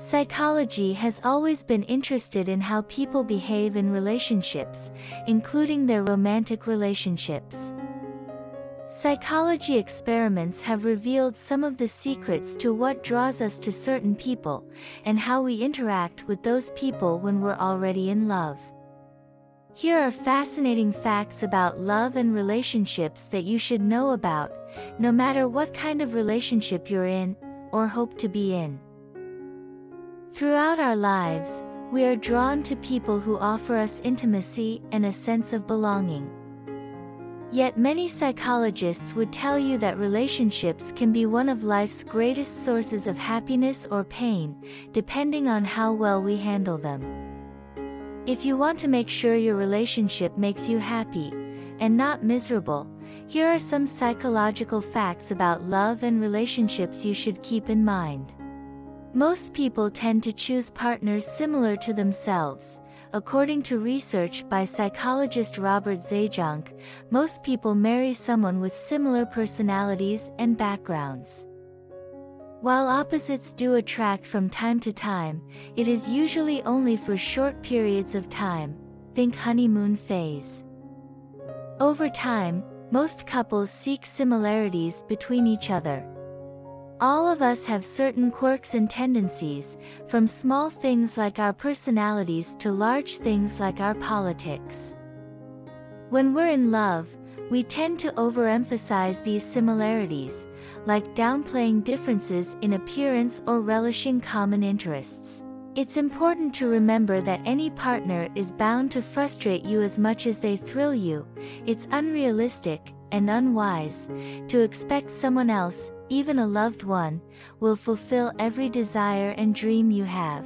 Psychology has always been interested in how people behave in relationships, including their romantic relationships. Psychology experiments have revealed some of the secrets to what draws us to certain people, and how we interact with those people when we're already in love. Here are fascinating facts about love and relationships that you should know about, no matter what kind of relationship you're in, or hope to be in. Throughout our lives, we are drawn to people who offer us intimacy and a sense of belonging. Yet many psychologists would tell you that relationships can be one of life's greatest sources of happiness or pain, depending on how well we handle them. If you want to make sure your relationship makes you happy, and not miserable, here are some psychological facts about love and relationships you should keep in mind. Most people tend to choose partners similar to themselves. According to research by psychologist Robert Zajonc, most people marry someone with similar personalities and backgrounds. While opposites do attract from time to time, it is usually only for short periods of time. Think honeymoon phase. Over time, most couples seek similarities between each other. All of us have certain quirks and tendencies, from small things like our personalities to large things like our politics. When we're in love, we tend to overemphasize these similarities, like downplaying differences in appearance or relishing common interests. It's important to remember that any partner is bound to frustrate you as much as they thrill you. It's unrealistic and unwise to expect someone else, even a loved one, will fulfill every desire and dream you have.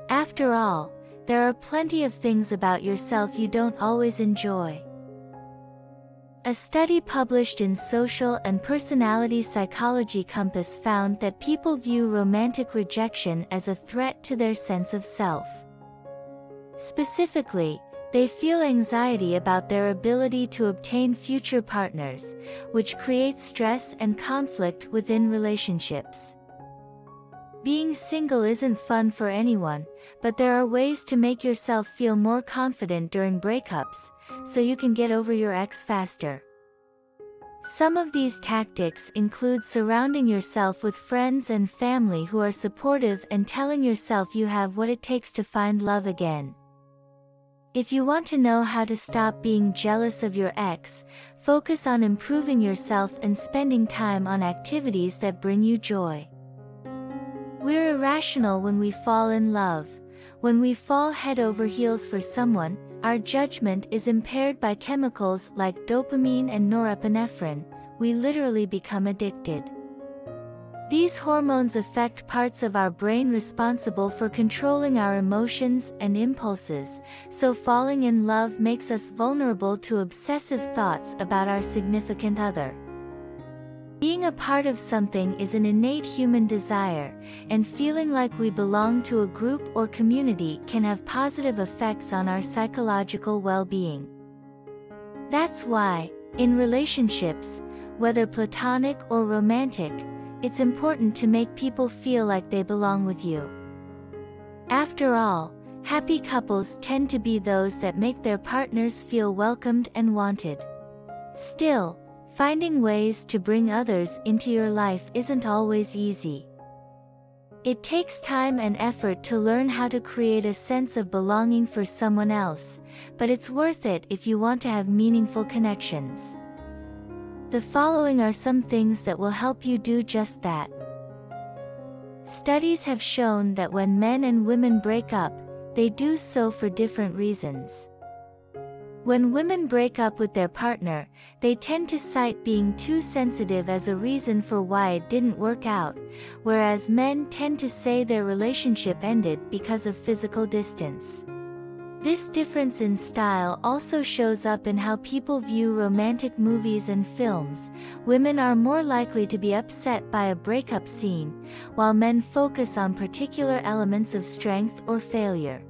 After all, there are plenty of things about yourself you don't always enjoy. A study published in Social and Personality Psychology Compass found that people view romantic rejection as a threat to their sense of self. Specifically, they feel anxiety about their ability to obtain future partners, which creates stress and conflict within relationships. Being single isn't fun for anyone, but there are ways to make yourself feel more confident during breakups, so you can get over your ex faster. Some of these tactics include surrounding yourself with friends and family who are supportive and telling yourself you have what it takes to find love again. If you want to know how to stop being jealous of your ex, focus on improving yourself and spending time on activities that bring you joy. We're irrational when we fall in love. When we fall head over heels for someone, our judgment is impaired by chemicals like dopamine and norepinephrine. We literally become addicted. These hormones affect parts of our brain responsible for controlling our emotions and impulses, so falling in love makes us vulnerable to obsessive thoughts about our significant other. Being a part of something is an innate human desire, and feeling like we belong to a group or community can have positive effects on our psychological well-being. That's why, in relationships, whether platonic or romantic, it's important to make people feel like they belong with you. After all, happy couples tend to be those that make their partners feel welcomed and wanted. Still, finding ways to bring others into your life isn't always easy. It takes time and effort to learn how to create a sense of belonging for someone else, but it's worth it if you want to have meaningful connections. The following are some things that will help you do just that. Studies have shown that when men and women break up, they do so for different reasons. When women break up with their partner, they tend to cite being too sensitive as a reason for why it didn't work out, whereas men tend to say their relationship ended because of physical distance. This difference in style also shows up in how people view romantic movies and films. Women are more likely to be upset by a breakup scene, while men focus on particular elements of strength or failure.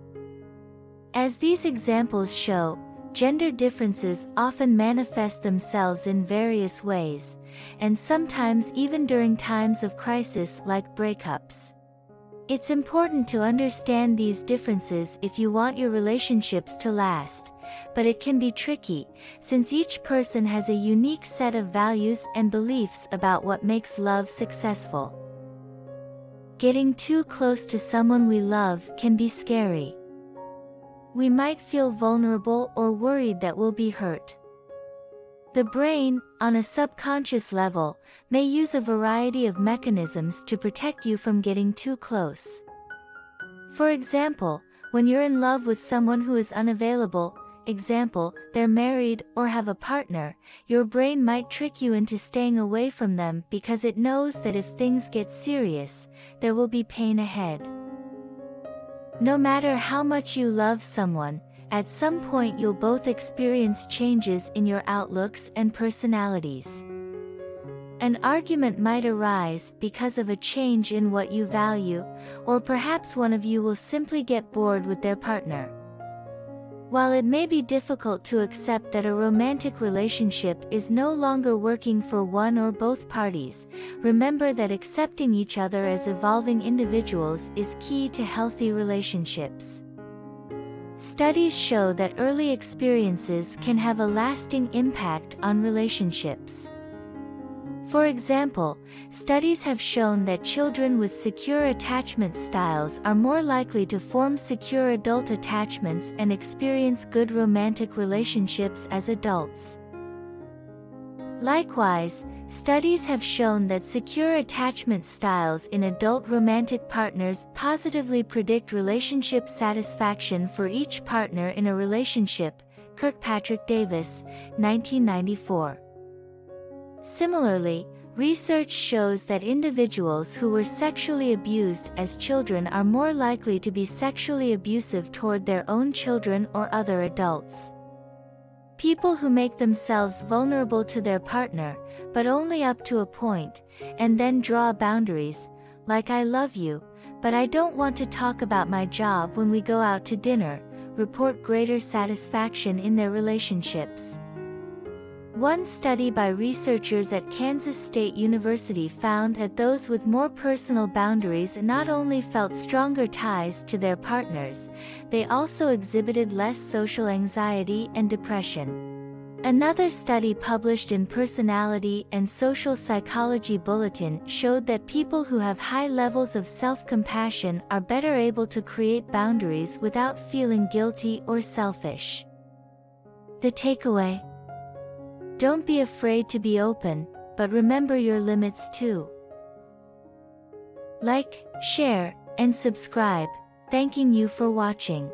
As these examples show, gender differences often manifest themselves in various ways, and sometimes even during times of crisis like breakups. It's important to understand these differences if you want your relationships to last, but it can be tricky, since each person has a unique set of values and beliefs about what makes love successful. Getting too close to someone we love can be scary. We might feel vulnerable or worried that we'll be hurt. The brain, on a subconscious level, may use a variety of mechanisms to protect you from getting too close. For example, when you're in love with someone who is unavailable, example, they're married or have a partner, your brain might trick you into staying away from them because it knows that if things get serious, there will be pain ahead. No matter how much you love someone, at some point you'll both experience changes in your outlooks and personalities. An argument might arise because of a change in what you value, or perhaps one of you will simply get bored with their partner. While it may be difficult to accept that a romantic relationship is no longer working for one or both parties, remember that accepting each other as evolving individuals is key to healthy relationships. Studies show that early experiences can have a lasting impact on relationships. For example, studies have shown that children with secure attachment styles are more likely to form secure adult attachments and experience good romantic relationships as adults. Likewise, studies have shown that secure attachment styles in adult romantic partners positively predict relationship satisfaction for each partner in a relationship. Kirkpatrick Davis, 1994. Similarly, research shows that individuals who were sexually abused as children are more likely to be sexually abusive toward their own children or other adults. People who make themselves vulnerable to their partner, but only up to a point, and then draw boundaries, like "I love you, but I don't want to talk about my job when we go out to dinner," report greater satisfaction in their relationships. One study by researchers at Kansas State University found that those with more personal boundaries not only felt stronger ties to their partners, they also exhibited less social anxiety and depression. Another study published in Personality and Social Psychology Bulletin showed that people who have high levels of self-compassion are better able to create boundaries without feeling guilty or selfish. The takeaway: don't be afraid to be open, but remember your limits too. Like, share, and subscribe. Thanking you for watching.